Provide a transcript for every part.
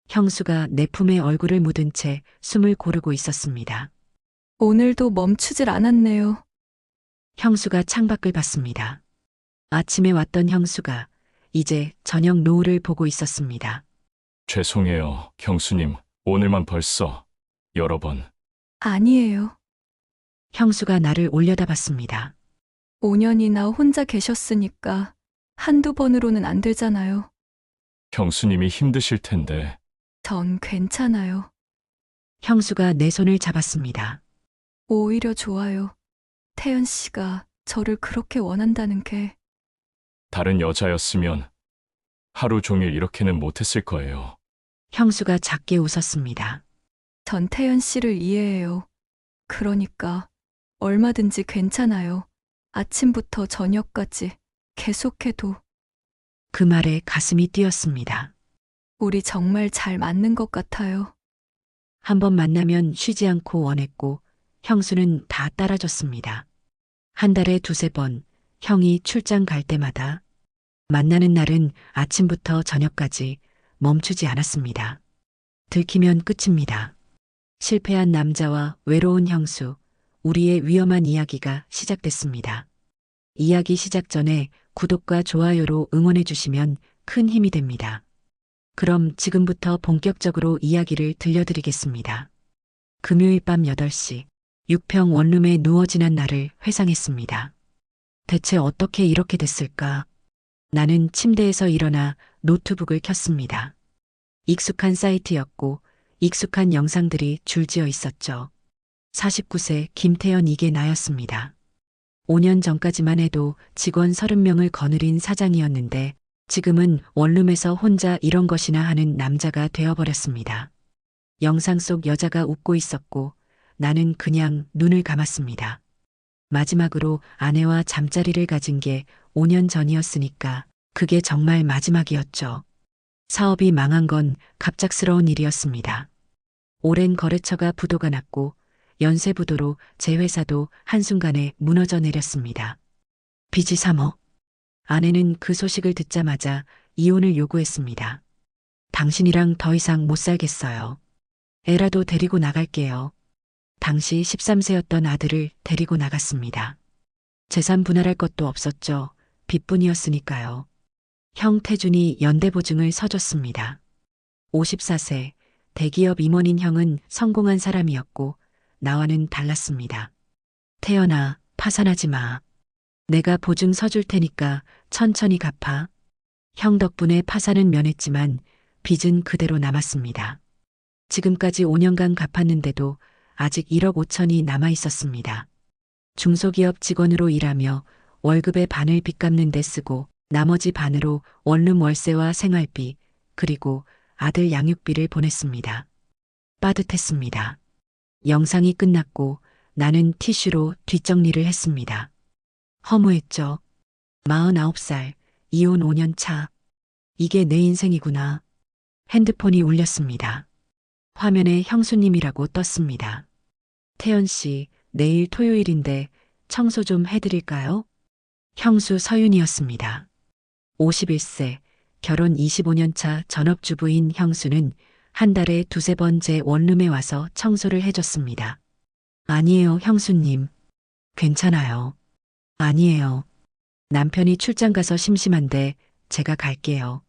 형수가 내 품에 얼굴을 묻은 채 숨을 고르고 있었습니다. 오늘도 멈추질 않았네요. 형수가 창밖을 봤습니다. 아침에 왔던 형수가 이제 저녁 노을을 보고 있었습니다. 죄송해요, 형수님. 오늘만 벌써 여러 번. 아니에요. 형수가 나를 올려다봤습니다. 5년이나 혼자 계셨으니까 한두 번으로는 안 되잖아요. 형수님이 힘드실 텐데. 전 괜찮아요. 형수가 내 손을 잡았습니다. 오히려 좋아요. 태연 씨가 저를 그렇게 원한다는 게. 다른 여자였으면 하루 종일 이렇게는 못했을 거예요. 형수가 작게 웃었습니다. 전 태연 씨를 이해해요. 그러니까 얼마든지 괜찮아요. 아침부터 저녁까지 계속해도. 그 말에 가슴이 뛰었습니다. 우리 정말 잘 맞는 것 같아요. 한번 만나면 쉬지 않고 원했고 형수는 다 따라줬습니다. 한 달에 두세 번 형이 출장 갈 때마다 만나는 날은 아침부터 저녁까지 멈추지 않았습니다. 들키면 끝입니다. 실패한 남자와 외로운 형수, 우리의 위험한 이야기가 시작됐습니다. 이야기 시작 전에 구독과 좋아요로 응원해 주시면 큰 힘이 됩니다. 그럼 지금부터 본격적으로 이야기를 들려드리겠습니다. 금요일 밤 8시, 6평 원룸에 누워 지난 날을 회상했습니다. 대체 어떻게 이렇게 됐을까? 나는 침대에서 일어나 노트북을 켰습니다. 익숙한 사이트였고 익숙한 영상들이 줄지어 있었죠. 49세 김태연, 이게 나였습니다. 5년 전까지만 해도 직원 30명을 거느린 사장이었는데 지금은 원룸에서 혼자 이런 것이나 하는 남자가 되어버렸습니다. 영상 속 여자가 웃고 있었고 나는 그냥 눈을 감았습니다. 마지막으로 아내와 잠자리를 가진 게 5년 전이었으니까 그게 정말 마지막이었죠. 사업이 망한 건 갑작스러운 일이었습니다. 오랜 거래처가 부도가 났고 연쇄부도로 제 회사도 한순간에 무너져 내렸습니다. 빚이 3억. 아내는 그 소식을 듣자마자 이혼을 요구했습니다. 당신이랑 더 이상 못 살겠어요. 애라도 데리고 나갈게요. 당시 13세였던 아들을 데리고 나갔습니다. 재산 분할할 것도 없었죠. 빚뿐이었으니까요. 형 태준이 연대보증을 서줬습니다. 54세 대기업 임원인 형은 성공한 사람이었고 나와는 달랐습니다. 태연아, 파산하지 마. 내가 보증 서줄 테니까 천천히 갚아. 형 덕분에 파산은 면했지만 빚은 그대로 남았습니다. 지금까지 5년간 갚았는데도 아직 1억 5천이 남아 있었습니다. 중소기업 직원으로 일하며 월급의 반을 빚 갚는 데 쓰고 나머지 반으로 원룸 월세와 생활비, 그리고 아들 양육비를 보냈습니다. 빠듯했습니다. 영상이 끝났고 나는 티슈로 뒷정리를 했습니다. 허무했죠. 49살, 이혼 5년 차. 이게 내 인생이구나. 핸드폰이 울렸습니다. 화면에 형수님이라고 떴습니다. 태연 씨, 내일 토요일인데 청소 좀 해드릴까요? 형수 서윤이었습니다. 51세, 결혼 25년 차 전업주부인 형수는 한 달에 두세 번 제 원룸에 와서 청소를 해줬습니다. 아니에요, 형수님. 괜찮아요. 아니에요. 남편이 출장 가서 심심한데 제가 갈게요.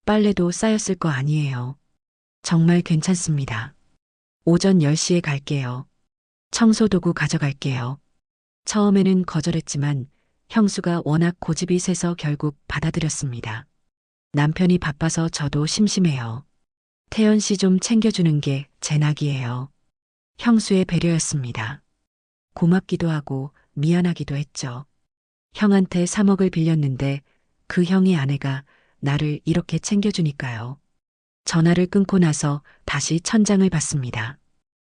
빨래도 쌓였을 거 아니에요. 정말 괜찮습니다. 오전 10시에 갈게요. 청소도구 가져갈게요. 처음에는 거절했지만 형수가 워낙 고집이 세서 결국 받아들였습니다. 남편이 바빠서 저도 심심해요. 태연 씨 좀 챙겨주는 게 제 낙이에요. 형수의 배려였습니다. 고맙기도 하고 미안하기도 했죠. 형한테 3억을 빌렸는데 그 형의 아내가 나를 이렇게 챙겨주니까요. 전화를 끊고 나서 다시 천장을 봤습니다.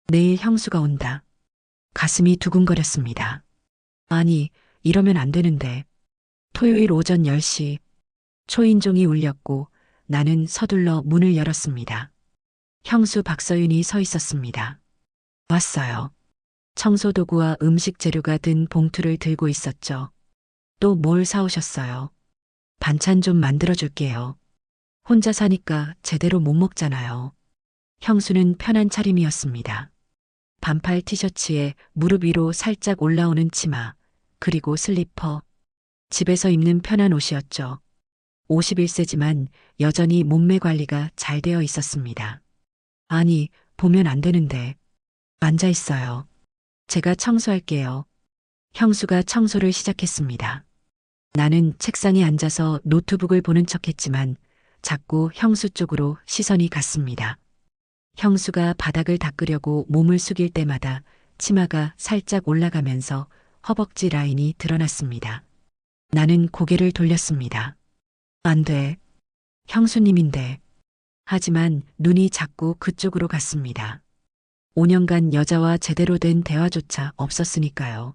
내일 형수가 온다. 가슴이 두근거렸습니다. 아니, 이러면 안 되는데. 토요일 오전 10시 초인종이 울렸고 나는 서둘러 문을 열었습니다. 형수 박서윤이 서 있었습니다. 왔어요. 청소도구와 음식 재료가 든 봉투를 들고 있었죠. 또 뭘 사오셨어요? 반찬 좀 만들어줄게요. 혼자 사니까 제대로 못 먹잖아요. 형수는 편한 차림이었습니다. 반팔 티셔츠에 무릎 위로 살짝 올라오는 치마, 그리고 슬리퍼. 집에서 입는 편한 옷이었죠. 51세지만 여전히 몸매 관리가 잘 되어 있었습니다. 아니, 보면 안 되는데. 앉아 있어요. 제가 청소할게요. 형수가 청소를 시작했습니다. 나는 책상에 앉아서 노트북을 보는 척 했지만 자꾸 형수 쪽으로 시선이 갔습니다. 형수가 바닥을 닦으려고 몸을 숙일 때마다 치마가 살짝 올라가면서 허벅지 라인이 드러났습니다. 나는 고개를 돌렸습니다. 안 돼. 형수님인데. 하지만 눈이 자꾸 그쪽으로 갔습니다. 5년간 여자와 제대로 된 대화조차 없었으니까요.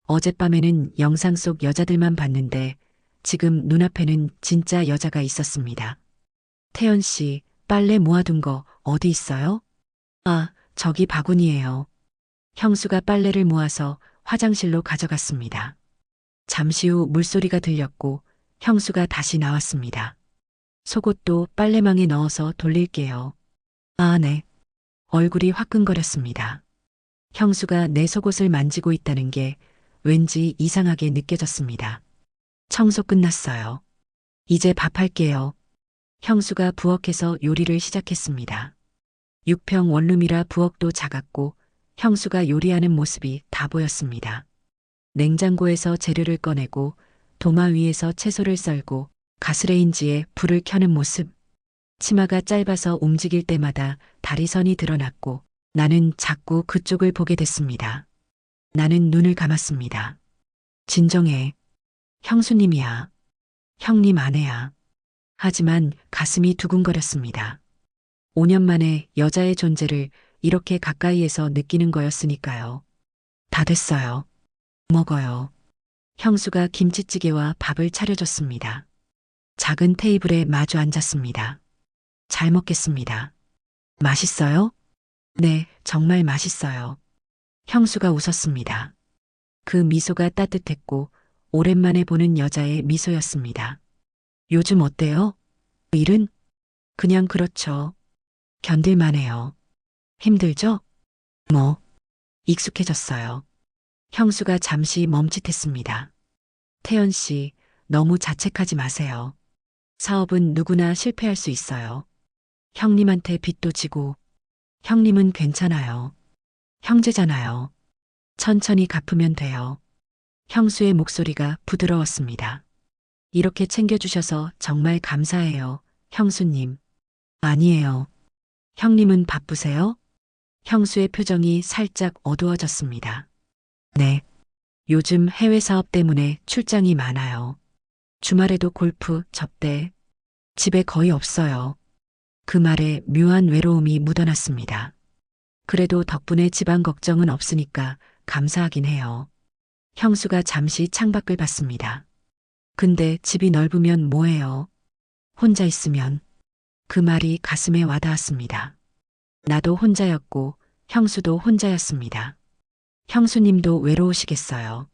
어젯밤에는 영상 속 여자들만 봤는데 지금 눈앞에는 진짜 여자가 있었습니다. 태연 씨, 빨래 모아둔 거 어디 있어요? 아, 저기 바구니예요. 형수가 빨래를 모아서 화장실로 가져갔습니다. 잠시 후 물소리가 들렸고 형수가 다시 나왔습니다. 속옷도 빨래망에 넣어서 돌릴게요. 아, 네. 얼굴이 화끈거렸습니다. 형수가 내 속옷을 만지고 있다는 게 왠지 이상하게 느껴졌습니다. 청소 끝났어요. 이제 밥할게요. 형수가 부엌에서 요리를 시작했습니다. 6평 원룸이라 부엌도 작았고 형수가 요리하는 모습이 다 보였습니다. 냉장고에서 재료를 꺼내고 도마 위에서 채소를 썰고 가스레인지에 불을 켜는 모습. 치마가 짧아서 움직일 때마다 다리선이 드러났고 나는 자꾸 그쪽을 보게 됐습니다. 나는 눈을 감았습니다. 진정해. 형수님이야. 형님 아내야. 하지만 가슴이 두근거렸습니다. 5년 만에 여자의 존재를 이렇게 가까이에서 느끼는 거였으니까요. 다 됐어요. 먹어요. 형수가 김치찌개와 밥을 차려줬습니다. 작은 테이블에 마주 앉았습니다. 잘 먹겠습니다. 맛있어요? 네, 정말 맛있어요. 형수가 웃었습니다. 그 미소가 따뜻했고 오랜만에 보는 여자의 미소였습니다. 요즘 어때요? 일은? 그냥 그렇죠. 견딜만해요. 힘들죠? 뭐, 익숙해졌어요. 형수가 잠시 멈칫했습니다. 태연 씨, 너무 자책하지 마세요. 사업은 누구나 실패할 수 있어요. 형님한테 빚도 지고, 형님은 괜찮아요. 형제잖아요. 천천히 갚으면 돼요. 형수의 목소리가 부드러웠습니다. 이렇게 챙겨주셔서 정말 감사해요, 형수님. 아니에요. 형님은 바쁘세요? 형수의 표정이 살짝 어두워졌습니다. 네. 요즘 해외 사업 때문에 출장이 많아요. 주말에도 골프, 접대. 집에 거의 없어요. 그 말에 묘한 외로움이 묻어났습니다. 그래도 덕분에 집안 걱정은 없으니까 감사하긴 해요. 형수가 잠시 창밖을 봤습니다. 근데 집이 넓으면 뭐해요? 혼자 있으면. 그 말이 가슴에 와닿았습니다. 나도 혼자였고 형수도 혼자였습니다. 형수님도 외로우시겠어요.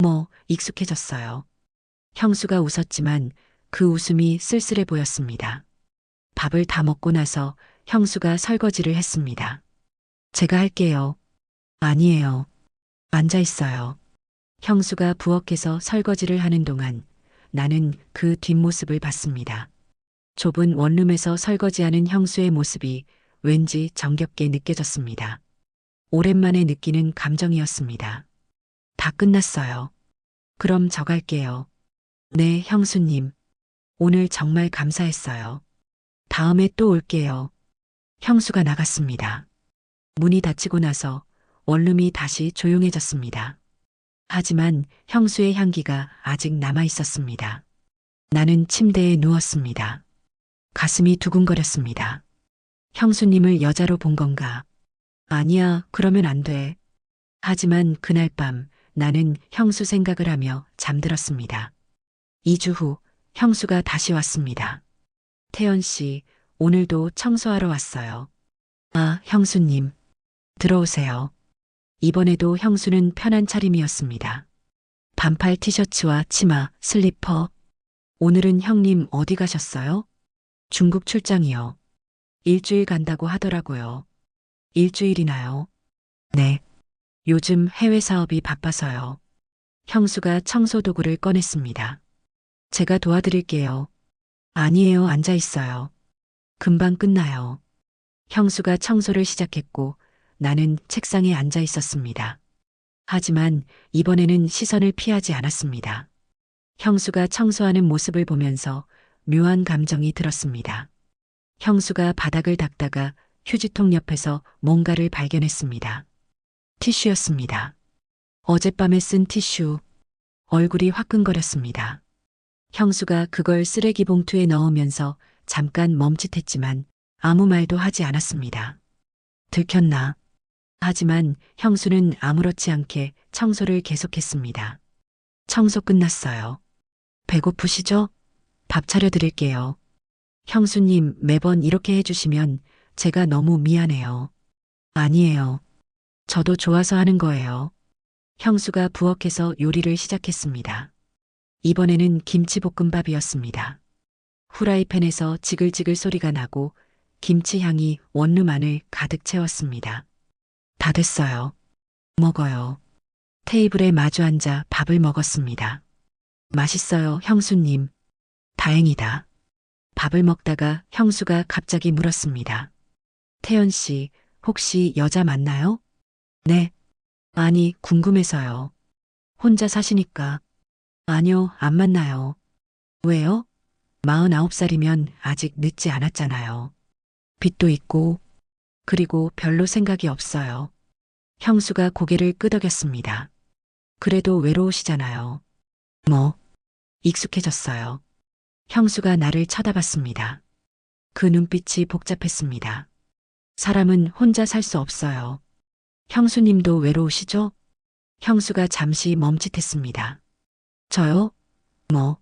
뭐, 익숙해졌어요. 형수가 웃었지만 그 웃음이 쓸쓸해 보였습니다. 밥을 다 먹고 나서 형수가 설거지를 했습니다. 제가 할게요. 아니에요. 앉아 있어요. 형수가 부엌에서 설거지를 하는 동안 나는 그 뒷모습을 봤습니다. 좁은 원룸에서 설거지하는 형수의 모습이 왠지 정겹게 느껴졌습니다. 오랜만에 느끼는 감정이었습니다. 다 끝났어요. 그럼 저 갈게요. 네, 형수님. 오늘 정말 감사했어요. 다음에 또 올게요. 형수가 나갔습니다. 문이 닫히고 나서 원룸이 다시 조용해졌습니다. 하지만 형수의 향기가 아직 남아 있었습니다. 나는 침대에 누웠습니다. 가슴이 두근거렸습니다. 형수님을 여자로 본 건가? 아니야, 그러면 안 돼. 하지만 그날 밤 나는 형수 생각을 하며 잠들었습니다. 2주 후 형수가 다시 왔습니다. 태연 씨, 오늘도 청소하러 왔어요. 아, 형수님. 들어오세요. 이번에도 형수는 편한 차림이었습니다. 반팔 티셔츠와 치마, 슬리퍼. 오늘은 형님 어디 가셨어요? 중국 출장이요. 일주일 간다고 하더라고요. 일주일이나요? 네. 요즘 해외 사업이 바빠서요. 형수가 청소 도구를 꺼냈습니다. 제가 도와드릴게요. 아니에요, 앉아 있어요. 금방 끝나요. 형수가 청소를 시작했고 나는 책상에 앉아 있었습니다. 하지만 이번에는 시선을 피하지 않았습니다. 형수가 청소하는 모습을 보면서 묘한 감정이 들었습니다. 형수가 바닥을 닦다가 휴지통 옆에서 뭔가를 발견했습니다. 티슈였습니다. 어젯밤에 쓴 티슈. 얼굴이 화끈거렸습니다. 형수가 그걸 쓰레기 봉투에 넣으면서 잠깐 멈칫했지만 아무 말도 하지 않았습니다. 들켰나? 하지만 형수는 아무렇지 않게 청소를 계속했습니다. 청소 끝났어요. 배고프시죠? 밥 차려드릴게요. 형수님, 매번 이렇게 해주시면 제가 너무 미안해요. 아니에요. 저도 좋아서 하는 거예요. 형수가 부엌에서 요리를 시작했습니다. 이번에는 김치볶음밥이었습니다. 후라이팬에서 지글지글 소리가 나고 김치 향이 원룸 안을 가득 채웠습니다. 다 됐어요. 먹어요. 테이블에 마주 앉아 밥을 먹었습니다. 맛있어요, 형수님. 다행이다. 밥을 먹다가 형수가 갑자기 물었습니다. 태연 씨, 혹시 여자 맞나요? 네. 아니, 궁금해서요. 혼자 사시니까. 아니요, 안 만나요. 왜요? 49살이면 아직 늦지 않았잖아요. 빚도 있고, 그리고 별로 생각이 없어요. 형수가 고개를 끄덕였습니다. 그래도 외로우시잖아요. 뭐, 익숙해졌어요. 형수가 나를 쳐다봤습니다. 그 눈빛이 복잡했습니다. 사람은 혼자 살 수 없어요. 형수님도 외로우시죠? 형수가 잠시 멈칫했습니다. 저요? 뭐,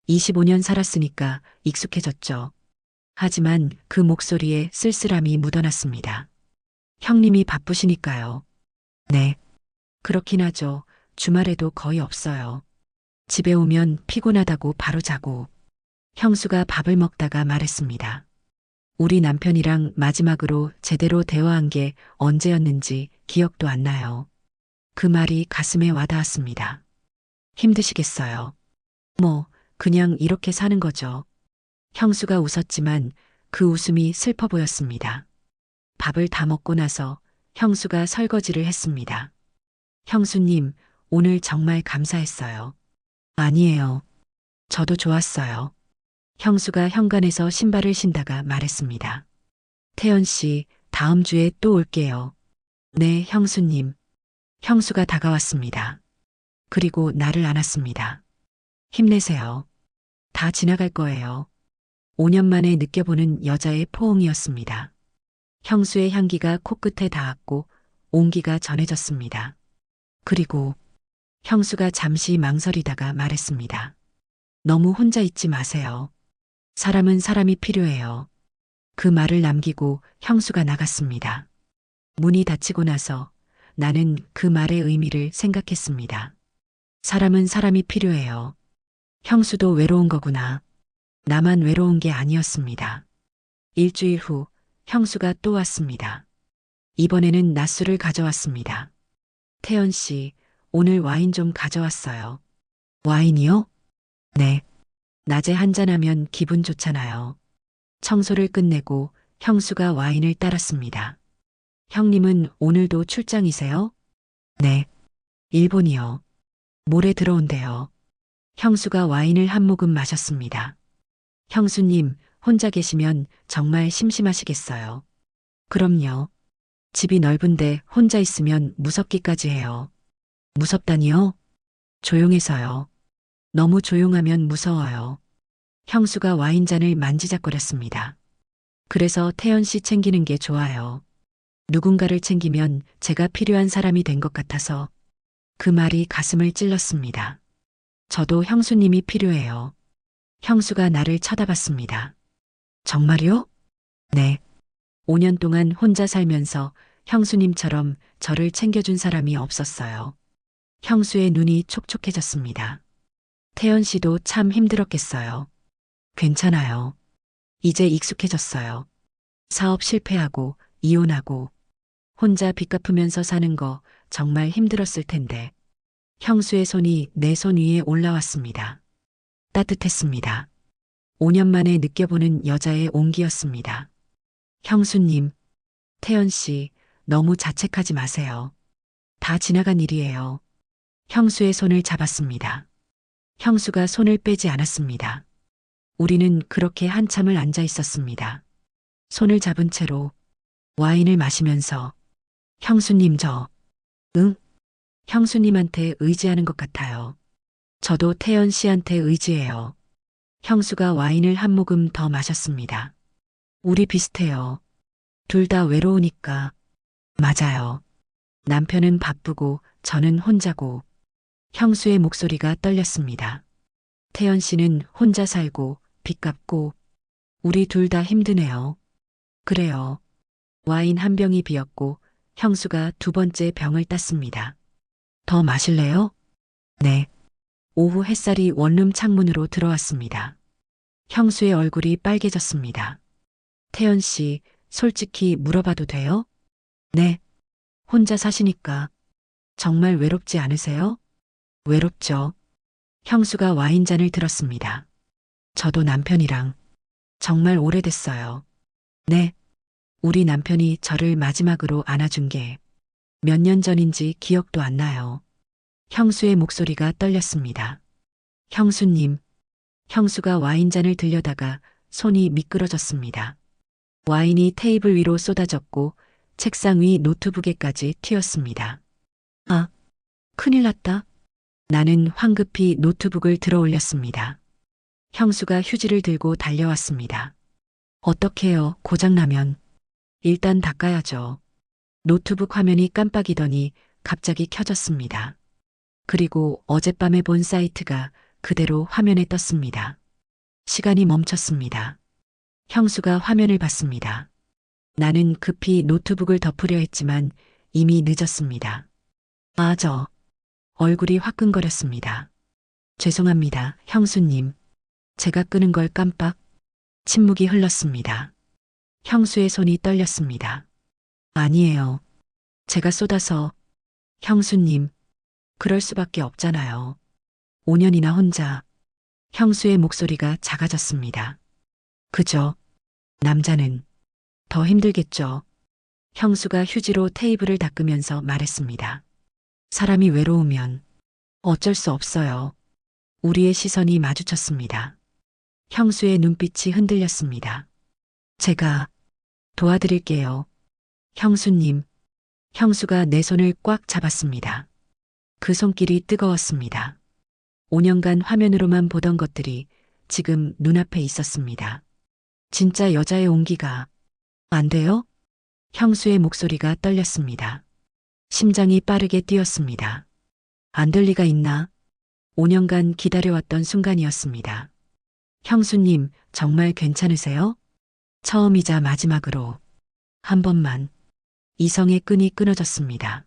25년 살았으니까 익숙해졌죠. 하지만 그 목소리에 쓸쓸함이 묻어났습니다. 형님이 바쁘시니까요. 네. 그렇긴 하죠. 주말에도 거의 없어요. 집에 오면 피곤하다고 바로 자고. 형수가 밥을 먹다가 말했습니다. 우리 남편이랑 마지막으로 제대로 대화한 게 언제였는지 기억도 안 나요. 그 말이 가슴에 와닿았습니다. 힘드시겠어요. 뭐, 그냥 이렇게 사는 거죠. 형수가 웃었지만 그 웃음이 슬퍼 보였습니다. 밥을 다 먹고 나서 형수가 설거지를 했습니다. 형수님, 오늘 정말 감사했어요. 아니에요. 저도 좋았어요. 형수가 현관에서 신발을 신다가 말했습니다. 태연 씨, 다음 주에 또 올게요. 네, 형수님. 형수가 다가왔습니다. 그리고 나를 안았습니다. 힘내세요. 다 지나갈 거예요. 5년 만에 느껴보는 여자의 포옹이었습니다. 형수의 향기가 코끝에 닿았고 온기가 전해졌습니다. 그리고 형수가 잠시 망설이다가 말했습니다. 너무 혼자 있지 마세요. 사람은 사람이 필요해요. 그 말을 남기고 형수가 나갔습니다. 문이 닫히고 나서 나는 그 말의 의미를 생각했습니다. 사람은 사람이 필요해요. 형수도 외로운 거구나. 나만 외로운 게 아니었습니다. 일주일 후 형수가 또 왔습니다. 이번에는 낮술을 가져왔습니다. 태연 씨, 오늘 와인 좀 가져왔어요. 와인이요? 네. 낮에 한잔하면 기분 좋잖아요. 청소를 끝내고 형수가 와인을 따랐습니다. 형님은 오늘도 출장이세요? 네. 일본이요. 모레 들어온대요. 형수가 와인을 한 모금 마셨습니다. 형수님, 혼자 계시면 정말 심심하시겠어요. 그럼요. 집이 넓은데 혼자 있으면 무섭기까지 해요. 무섭다니요? 조용해서요. 너무 조용하면 무서워요. 형수가 와인잔을 만지작거렸습니다. 그래서 태연 씨 챙기는 게 좋아요. 누군가를 챙기면 제가 필요한 사람이 된 것 같아서 그 말이 가슴을 찔렀습니다. 저도 형수님이 필요해요. 형수가 나를 쳐다봤습니다. 정말요? 네. 5년 동안 혼자 살면서 형수님처럼 저를 챙겨준 사람이 없었어요. 형수의 눈이 촉촉해졌습니다. 태연 씨도 참 힘들었겠어요. 괜찮아요. 이제 익숙해졌어요. 사업 실패하고 이혼하고 혼자 빚 갚으면서 사는 거 정말 힘들었을 텐데 형수의 손이 내 손 위에 올라왔습니다. 따뜻했습니다. 5년 만에 느껴보는 여자의 온기였습니다. 형수님, 태연 씨, 너무 자책하지 마세요. 다 지나간 일이에요. 형수의 손을 잡았습니다. 형수가 손을 빼지 않았습니다. 우리는 그렇게 한참을 앉아 있었습니다. 손을 잡은 채로 와인을 마시면서 형수님 응? 형수님한테 의지하는 것 같아요. 저도 태연 씨한테 의지해요. 형수가 와인을 한 모금 더 마셨습니다. 우리 비슷해요. 둘 다 외로우니까. 맞아요. 남편은 바쁘고 저는 혼자고. 형수의 목소리가 떨렸습니다. 태연 씨는 혼자 살고 빚 갚고 우리 둘 다 힘드네요. 그래요. 와인 한 병이 비었고 형수가 두 번째 병을 땄습니다. 더 마실래요? 네. 오후 햇살이 원룸 창문으로 들어왔습니다. 형수의 얼굴이 빨개졌습니다. 태연 씨, 솔직히 물어봐도 돼요? 네. 혼자 사시니까 정말 외롭지 않으세요? 외롭죠. 형수가 와인잔을 들었습니다. 저도 남편이랑 정말 오래됐어요. 네. 우리 남편이 저를 마지막으로 안아준 게 몇 년 전인지 기억도 안 나요. 형수의 목소리가 떨렸습니다. 형수님, 형수가 와인잔을 들려다가 손이 미끄러졌습니다. 와인이 테이블 위로 쏟아졌고 책상 위 노트북에까지 튀었습니다. 아, 큰일 났다. 나는 황급히 노트북을 들어 올렸습니다. 형수가 휴지를 들고 달려왔습니다. 어떡해요, 고장나면. 일단 닦아야죠. 노트북 화면이 깜빡이더니 갑자기 켜졌습니다. 그리고 어젯밤에 본 사이트가 그대로 화면에 떴습니다. 시간이 멈췄습니다. 형수가 화면을 봤습니다. 나는 급히 노트북을 덮으려 했지만 이미 늦었습니다. 얼굴이 화끈거렸습니다. 죄송합니다, 형수님. 제가 끄는 걸 깜빡. 침묵이 흘렀습니다. 형수의 손이 떨렸습니다. 아니에요. 제가 쏟아서. 형수님, 그럴 수밖에 없잖아요. 5년이나 혼자. 형수의 목소리가 작아졌습니다. 그죠? 남자는 더 힘들겠죠. 형수가 휴지로 테이블을 닦으면서 말했습니다. 사람이 외로우면 어쩔 수 없어요. 우리의 시선이 마주쳤습니다. 형수의 눈빛이 흔들렸습니다. 제가 도와드릴게요. 형수님. 형수가 내 손을 꽉 잡았습니다. 그 손길이 뜨거웠습니다. 5년간 화면으로만 보던 것들이 지금 눈앞에 있었습니다. 진짜 여자의 온기가. 안 돼요? 형수의 목소리가 떨렸습니다. 심장이 빠르게 뛰었습니다. 안 될 리가 있나? 5년간 기다려왔던 순간이었습니다. 형수님, 정말 괜찮으세요? 처음이자 마지막으로. 한 번만. 이성의 끈이 끊어졌습니다.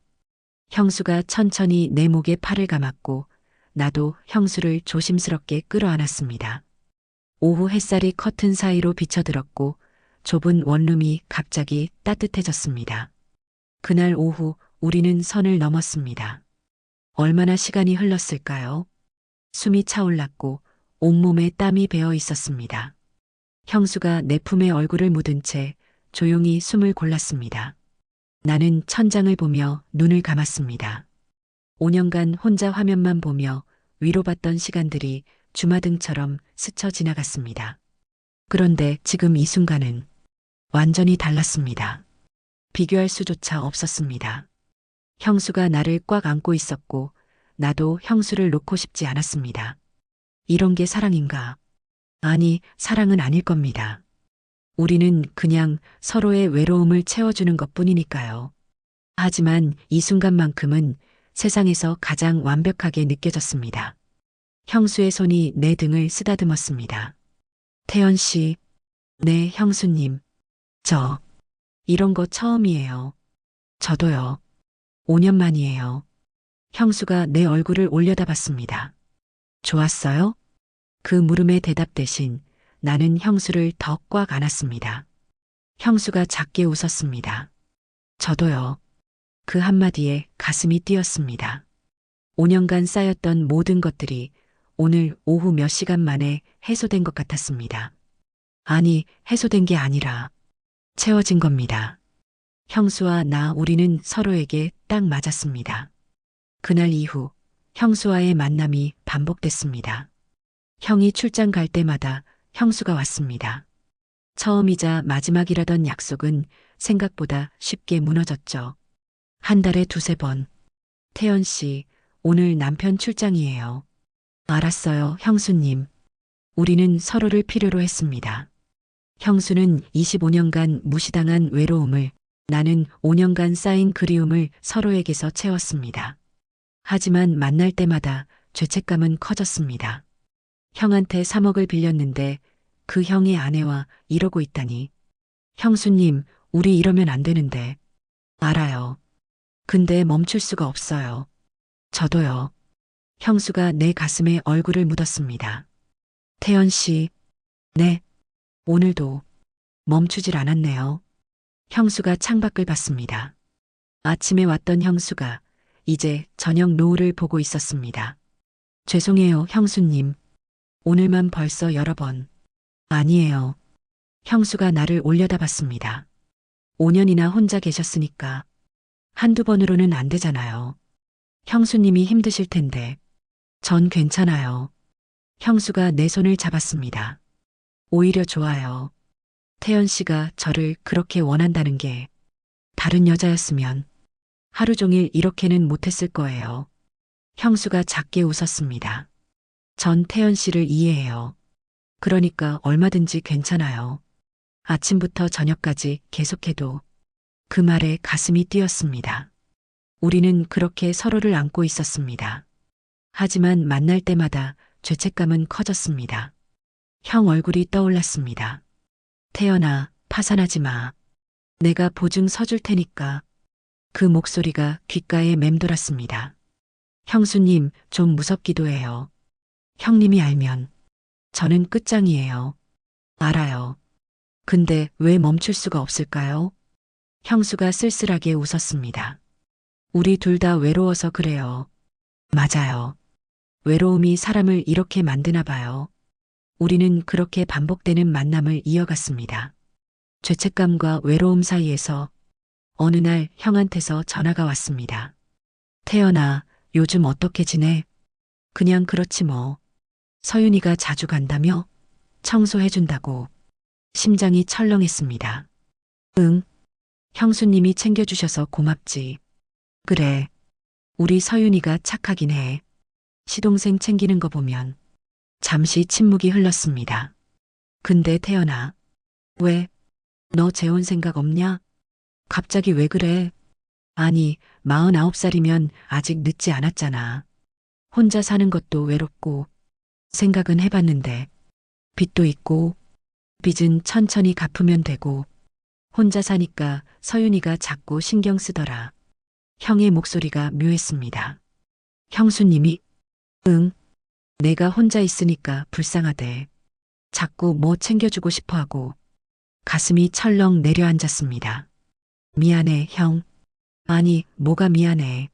형수가 천천히 내 목에 팔을 감았고 나도 형수를 조심스럽게 끌어안았습니다. 오후 햇살이 커튼 사이로 비쳐들었고 좁은 원룸이 갑자기 따뜻해졌습니다. 그날 오후 우리는 선을 넘었습니다. 얼마나 시간이 흘렀을까요? 숨이 차올랐고 온몸에 땀이 배어 있었습니다. 형수가 내 품에 얼굴을 묻은 채 조용히 숨을 골랐습니다. 나는 천장을 보며 눈을 감았습니다. 5년간 혼자 화면만 보며 위로받던 시간들이 주마등처럼 스쳐 지나갔습니다. 그런데 지금 이 순간은 완전히 달랐습니다. 비교할 수조차 없었습니다. 형수가 나를 꽉 안고 있었고 나도 형수를 놓고 싶지 않았습니다. 이런 게 사랑인가? 아니, 사랑은 아닐 겁니다. 우리는 그냥 서로의 외로움을 채워주는 것뿐이니까요. 하지만 이 순간만큼은 세상에서 가장 완벽하게 느껴졌습니다. 형수의 손이 내 등을 쓰다듬었습니다. 태연 씨, 네, 형수님. 이런 거 처음이에요. 저도요. 5년 만이에요. 형수가 내 얼굴을 올려다봤습니다. 좋았어요? 그 물음의 대답 대신 나는 형수를 더 꽉 안았습니다. 형수가 작게 웃었습니다. 저도요. 그 한마디에 가슴이 뛰었습니다. 5년간 쌓였던 모든 것들이 오늘 오후 몇 시간 만에 해소된 것 같았습니다. 아니, 해소된 게 아니라 채워진 겁니다. 형수와 나 우리는 서로에게 딱 맞았습니다. 그날 이후 형수와의 만남이 반복됐습니다. 형이 출장 갈 때마다 형수가 왔습니다. 처음이자 마지막이라던 약속은 생각보다 쉽게 무너졌죠. 한 달에 두세 번. 태연 씨, 오늘 남편 출장이에요. 알았어요, 형수님. 우리는 서로를 필요로 했습니다. 형수는 25년간 무시당한 외로움을, 나는 5년간 쌓인 그리움을 서로에게서 채웠습니다. 하지만 만날 때마다 죄책감은 커졌습니다. 형한테 3억을 빌렸는데 그 형의 아내와 이러고 있다니. 형수님, 우리 이러면 안 되는데. 알아요. 근데 멈출 수가 없어요. 저도요. 형수가 내 가슴에 얼굴을 묻었습니다. 태연 씨, 네. 오늘도 멈추질 않았네요. 형수가 창밖을 봤습니다. 아침에 왔던 형수가 이제 저녁 노을을 보고 있었습니다. 죄송해요, 형수님. 오늘만 벌써 여러 번. 아니에요. 형수가 나를 올려다봤습니다. 5년이나 혼자 계셨으니까 한두 번으로는 안 되잖아요. 형수님이 힘드실 텐데. 전 괜찮아요. 형수가 내 손을 잡았습니다. 오히려 좋아요. 태연 씨가 저를 그렇게 원한다는 게 다른 여자였으면 하루 종일 이렇게는 못했을 거예요. 형수가 작게 웃었습니다. 전 태연 씨를 이해해요. 그러니까 얼마든지 괜찮아요. 아침부터 저녁까지 계속해도 그 말에 가슴이 뛰었습니다. 우리는 그렇게 서로를 안고 있었습니다. 하지만 만날 때마다 죄책감은 커졌습니다. 형 얼굴이 떠올랐습니다. 태연아, 파산하지 마. 내가 보증 서줄 테니까. 그 목소리가 귓가에 맴돌았습니다. 형수님, 좀 무섭기도 해요. 형님이 알면 저는 끝장이에요. 알아요. 근데 왜 멈출 수가 없을까요? 형수가 쓸쓸하게 웃었습니다. 우리 둘 다 외로워서 그래요. 맞아요. 외로움이 사람을 이렇게 만드나 봐요. 우리는 그렇게 반복되는 만남을 이어갔습니다. 죄책감과 외로움 사이에서 어느 날 형한테서 전화가 왔습니다. 태연아, 요즘 어떻게 지내? 그냥 그렇지 뭐. 서윤이가 자주 간다며? 청소해준다고. 심장이 철렁했습니다. 응. 형수님이 챙겨주셔서 고맙지. 그래. 우리 서윤이가 착하긴 해. 시동생 챙기는 거 보면. 잠시 침묵이 흘렀습니다. 근데 태연아. 왜? 너 재혼 생각 없냐? 갑자기 왜 그래? 아니, 49살이면 아직 늦지 않았잖아. 혼자 사는 것도 외롭고. 생각은 해봤는데. 빚도 있고. 빚은 천천히 갚으면 되고. 혼자 사니까 서윤이가 자꾸 신경 쓰더라. 형의 목소리가 묘했습니다. 형수님이? 응. 내가 혼자 있으니까 불쌍하대. 자꾸 뭐 챙겨주고 싶어 하고. 가슴이 철렁 내려앉았습니다. 미안해, 형. 아니, 뭐가 미안해.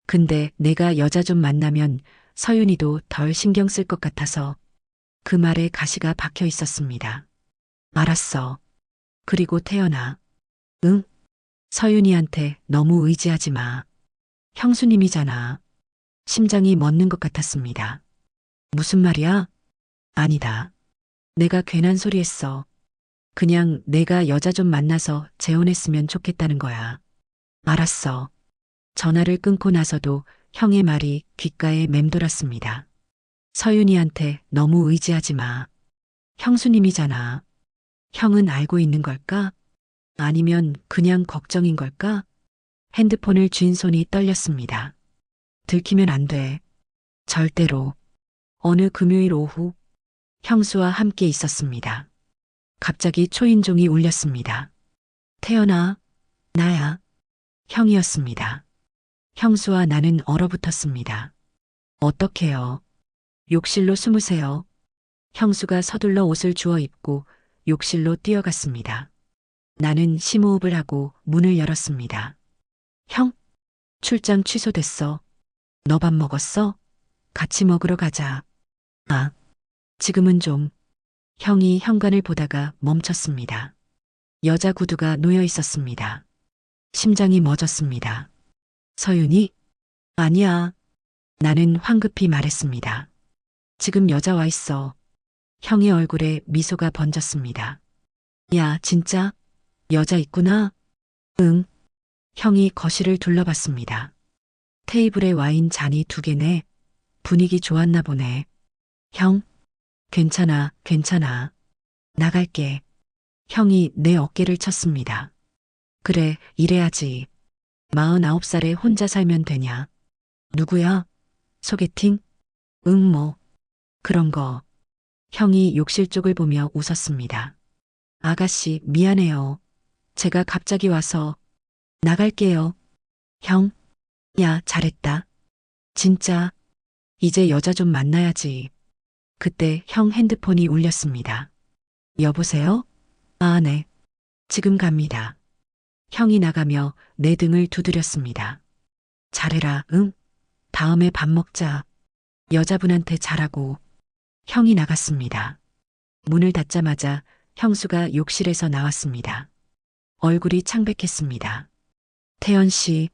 근데 내가 여자 좀 만나면 서윤이도 덜 신경 쓸 것 같아서 그 말에 가시가 박혀 있었습니다. 알았어. 그리고 태연아. 응? 서윤이한테 너무 의지하지 마. 형수님이잖아. 심장이 멎는 것 같았습니다. 무슨 말이야? 아니다. 내가 괜한 소리 했어. 그냥 내가 여자 좀 만나서 재혼했으면 좋겠다는 거야. 알았어. 전화를 끊고 나서도 형의 말이 귓가에 맴돌았습니다. 서윤이한테 너무 의지하지 마. 형수님이잖아. 형은 알고 있는 걸까? 아니면 그냥 걱정인 걸까? 핸드폰을 쥔 손이 떨렸습니다. 들키면 안 돼. 절대로. 어느 금요일 오후 형수와 함께 있었습니다. 갑자기 초인종이 울렸습니다. 태연아, 나야. 형이었습니다. 형수와 나는 얼어붙었습니다. 어떡해요. 욕실로 숨으세요. 형수가 서둘러 옷을 주워 입고 욕실로 뛰어갔습니다. 나는 심호흡을 하고 문을 열었습니다. 형, 출장 취소됐어. 너 밥 먹었어? 같이 먹으러 가자. 아, 지금은 좀. 형이 현관을 보다가 멈췄습니다. 여자 구두가 놓여 있었습니다. 심장이 멎었습니다. 서윤이? 아니야. 나는 황급히 말했습니다. 지금 여자 와 있어. 형의 얼굴에 미소가 번졌습니다. 야, 진짜? 여자 있구나? 응. 형이 거실을 둘러봤습니다. 테이블에 와인 잔이 2개네. 분위기 좋았나 보네. 형, 괜찮아, 괜찮아. 나갈게. 형이 내 어깨를 쳤습니다. 그래, 이래야지. 49살에 혼자 살면 되냐? 누구야? 소개팅? 응, 뭐. 그런 거. 형이 욕실 쪽을 보며 웃었습니다. 아가씨, 미안해요. 제가 갑자기 와서 나갈게요. 형, 야, 잘했다. 진짜, 이제 여자 좀 만나야지. 그때 형 핸드폰이 울렸습니다. 여보세요? 아, 네. 지금 갑니다. 형이 나가며 내 등을 두드렸습니다. 잘해라, 응? 다음에 밥 먹자. 여자분한테 잘하고. 형이 나갔습니다. 문을 닫자마자 형수가 욕실에서 나왔습니다. 얼굴이 창백했습니다. 태연 씨,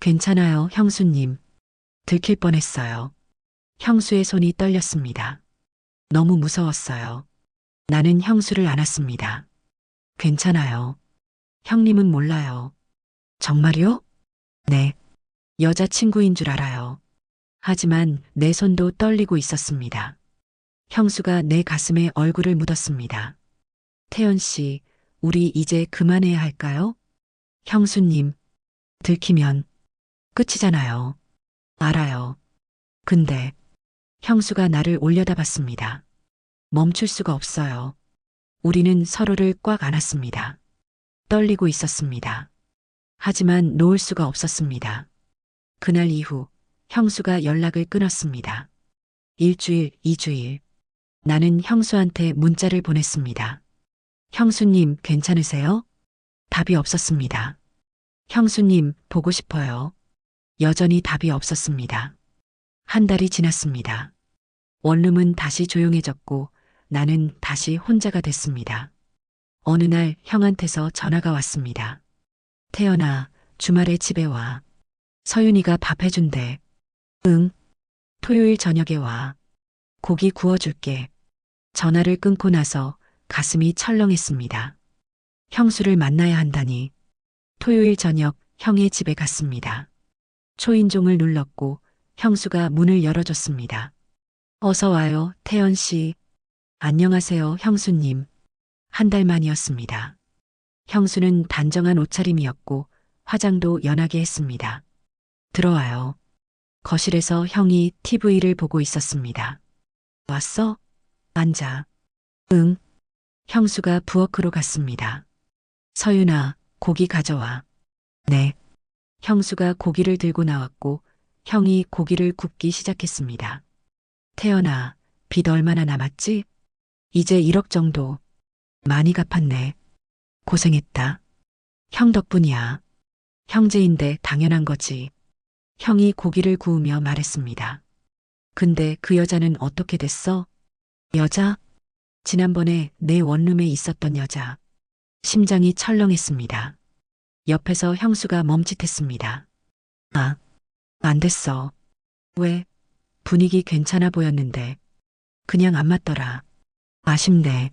괜찮아요, 형수님. 들킬 뻔했어요. 형수의 손이 떨렸습니다. 너무 무서웠어요. 나는 형수를 안았습니다. 괜찮아요. 형님은 몰라요. 정말요? 네. 여자친구인 줄 알아요. 하지만 내 손도 떨리고 있었습니다. 형수가 내 가슴에 얼굴을 묻었습니다. 태연 씨, 우리 이제 그만해야 할까요? 형수님, 들키면 끝이잖아요. 알아요. 근데 형수가 나를 올려다봤습니다. 멈출 수가 없어요. 우리는 서로를 꽉 안았습니다. 떨리고 있었습니다. 하지만 놓을 수가 없었습니다. 그날 이후 형수가 연락을 끊었습니다. 1주일, 2주일. 나는 형수한테 문자를 보냈습니다. 형수님, 괜찮으세요? 답이 없었습니다. 형수님, 보고 싶어요. 여전히 답이 없었습니다. 한 달이 지났습니다. 원룸은 다시 조용해졌고 나는 다시 혼자가 됐습니다. 어느 날 형한테서 전화가 왔습니다. 태연아, 주말에 집에 와. 서윤이가 밥 해준대. 응. 토요일 저녁에 와. 고기 구워줄게. 전화를 끊고 나서 가슴이 철렁했습니다. 형수를 만나야 한다니. 토요일 저녁 형의 집에 갔습니다. 초인종을 눌렀고 형수가 문을 열어줬습니다. 어서 와요, 태연 씨. 안녕하세요, 형수님. 한 달 만이었습니다. 형수는 단정한 옷차림이었고 화장도 연하게 했습니다. 들어와요. 거실에서 형이 TV를 보고 있었습니다. 왔어? 앉아. 응. 형수가 부엌으로 갔습니다. 서윤아, 고기 가져와. 네. 형수가 고기를 들고 나왔고 형이 고기를 굽기 시작했습니다. 태연아, 빚 얼마나 남았지? 이제 1억 정도. 많이 갚았네. 고생했다. 형 덕분이야. 형제인데 당연한 거지. 형이 고기를 구우며 말했습니다. 근데 그 여자는 어떻게 됐어? 여자? 지난번에 내 원룸에 있었던 여자. 심장이 철렁했습니다. 옆에서 형수가 멈칫했습니다. 아, 안 됐어. 왜? 분위기 괜찮아 보였는데. 그냥 안 맞더라. 아쉽네.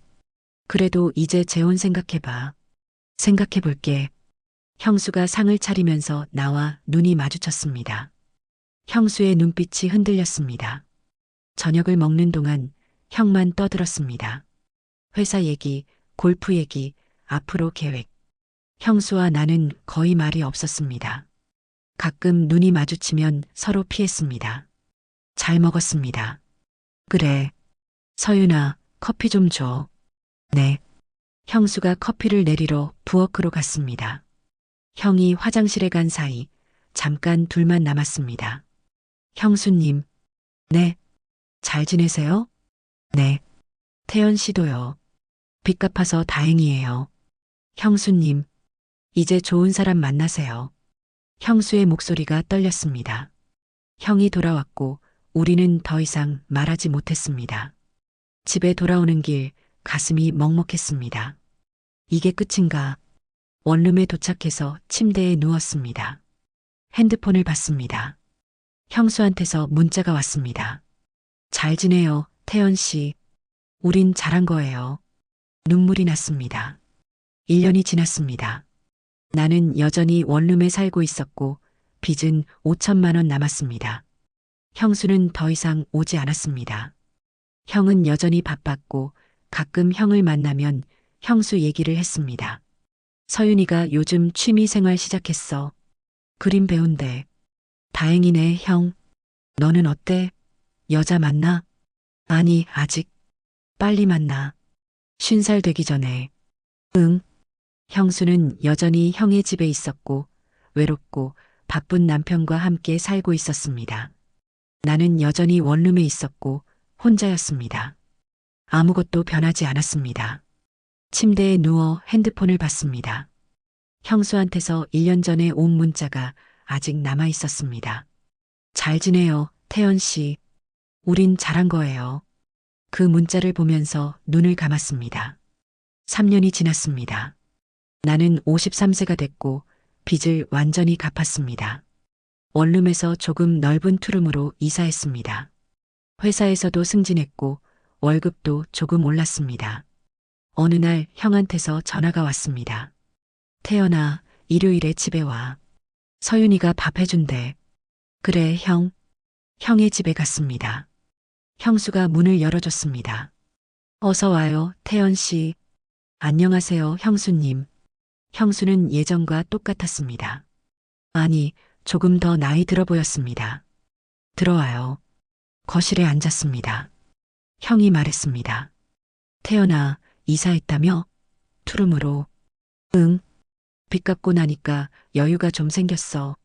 그래도 이제 재혼 생각해봐. 생각해볼게. 형수가 상을 차리면서 나와 눈이 마주쳤습니다. 형수의 눈빛이 흔들렸습니다. 저녁을 먹는 동안 형만 떠들었습니다. 회사 얘기, 골프 얘기, 앞으로 계획. 형수와 나는 거의 말이 없었습니다. 가끔 눈이 마주치면 서로 피했습니다. 잘 먹었습니다. 그래. 서윤아, 커피 좀 줘. 네. 형수가 커피를 내리러 부엌으로 갔습니다. 형이 화장실에 간 사이 잠깐 둘만 남았습니다. 형수님. 네. 잘 지내세요? 네. 태연 씨도요. 빚 갚아서 다행이에요. 형수님, 이제 좋은 사람 만나세요. 형수의 목소리가 떨렸습니다. 형이 돌아왔고 우리는 더 이상 말하지 못했습니다. 집에 돌아오는 길 가슴이 먹먹했습니다. 이게 끝인가? 원룸에 도착해서 침대에 누웠습니다. 핸드폰을 봤습니다. 형수한테서 문자가 왔습니다. 잘 지내요, 태연 씨. 우린 잘한 거예요. 눈물이 났습니다. 1년이 지났습니다. 나는 여전히 원룸에 살고 있었고 빚은 5천만 원 남았습니다. 형수는 더 이상 오지 않았습니다. 형은 여전히 바빴고 가끔 형을 만나면 형수 얘기를 했습니다. 서윤이가 요즘 취미 생활 시작했어. 그림 배운대. 다행이네, 형. 너는 어때? 여자 만나? 아니, 아직. 빨리 만나. 50살 되기 전에. 응. 형수는 여전히 형의 집에 있었고 외롭고 바쁜 남편과 함께 살고 있었습니다. 나는 여전히 원룸에 있었고 혼자였습니다. 아무것도 변하지 않았습니다. 침대에 누워 핸드폰을 봤습니다. 형수한테서 1년 전에 온 문자가 아직 남아 있었습니다. 잘 지내요, 태연 씨. 우린 잘한 거예요. 그 문자를 보면서 눈을 감았습니다. 3년이 지났습니다. 나는 53세가 됐고 빚을 완전히 갚았습니다. 원룸에서 조금 넓은 투룸으로 이사했습니다. 회사에서도 승진했고 월급도 조금 올랐습니다. 어느 날 형한테서 전화가 왔습니다. 태연아, 일요일에 집에 와. 서윤이가 밥 해준대. 그래, 형. 형의 집에 갔습니다. 형수가 문을 열어줬습니다. 어서 와요, 태연 씨. 안녕하세요, 형수님. 형수는 예전과 똑같았습니다. 아니, 조금 더 나이 들어 보였습니다. 들어와요. 거실에 앉았습니다. 형이 말했습니다. 태연아, 이사했다며? 투룸으로. 응. 빚 갚고 나니까 여유가 좀 생겼어.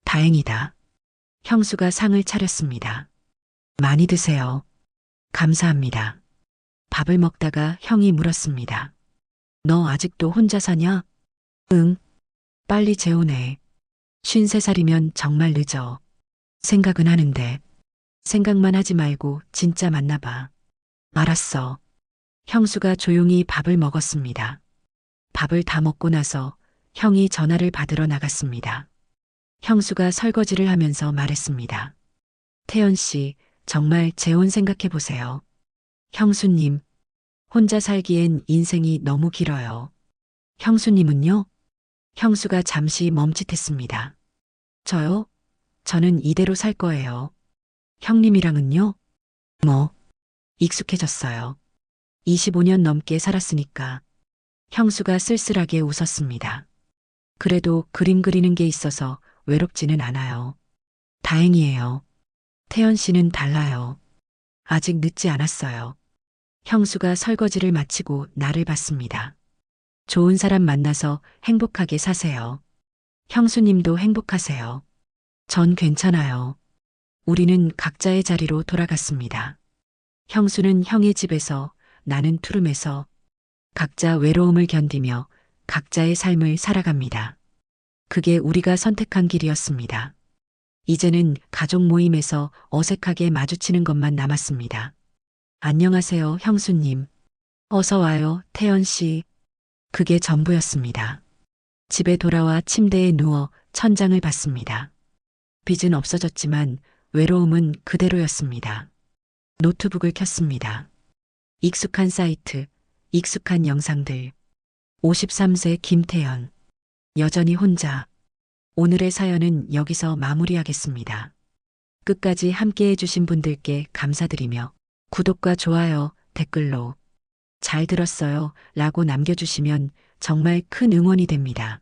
다행이다. 형수가 상을 차렸습니다. 많이 드세요. 감사합니다. 밥을 먹다가 형이 물었습니다. 너 아직도 혼자 사냐? 응. 빨리 재혼해. 53살이면 정말 늦어. 생각은 하는데. 생각만 하지 말고 진짜 만나봐. 알았어. 형수가 조용히 밥을 먹었습니다. 밥을 다 먹고 나서 형이 전화를 받으러 나갔습니다. 형수가 설거지를 하면서 말했습니다. 태연 씨, 정말 재혼 생각해 보세요. 형수님, 혼자 살기엔 인생이 너무 길어요. 형수님은요? 형수가 잠시 멈칫했습니다. 저요? 저는 이대로 살 거예요. 형님이랑은요? 뭐, 익숙해졌어요. 25년 넘게 살았으니까. 형수가 쓸쓸하게 웃었습니다. 그래도 그림 그리는 게 있어서 외롭지는 않아요. 다행이에요. 태연 씨는 달라요. 아직 늦지 않았어요. 형수가 설거지를 마치고 나를 봤습니다. 좋은 사람 만나서 행복하게 사세요. 형수님도 행복하세요. 전 괜찮아요. 우리는 각자의 자리로 돌아갔습니다. 형수는 형의 집에서, 나는 투룸에서 각자 외로움을 견디며 각자의 삶을 살아갑니다. 그게 우리가 선택한 길이었습니다. 이제는 가족 모임에서 어색하게 마주치는 것만 남았습니다. 안녕하세요, 형수님. 어서 와요, 태연 씨. 그게 전부였습니다. 집에 돌아와 침대에 누워 천장을 봤습니다. 빚은 없어졌지만 외로움은 그대로였습니다. 노트북을 켰습니다. 익숙한 사이트, 익숙한 영상들. 53세 김태연. 여전히 혼자. 오늘의 사연은 여기서 마무리하겠습니다. 끝까지 함께 해주신 분들께 감사드리며 구독과 좋아요, 댓글로 잘 들었어요 라고 남겨주시면 정말 큰 응원이 됩니다.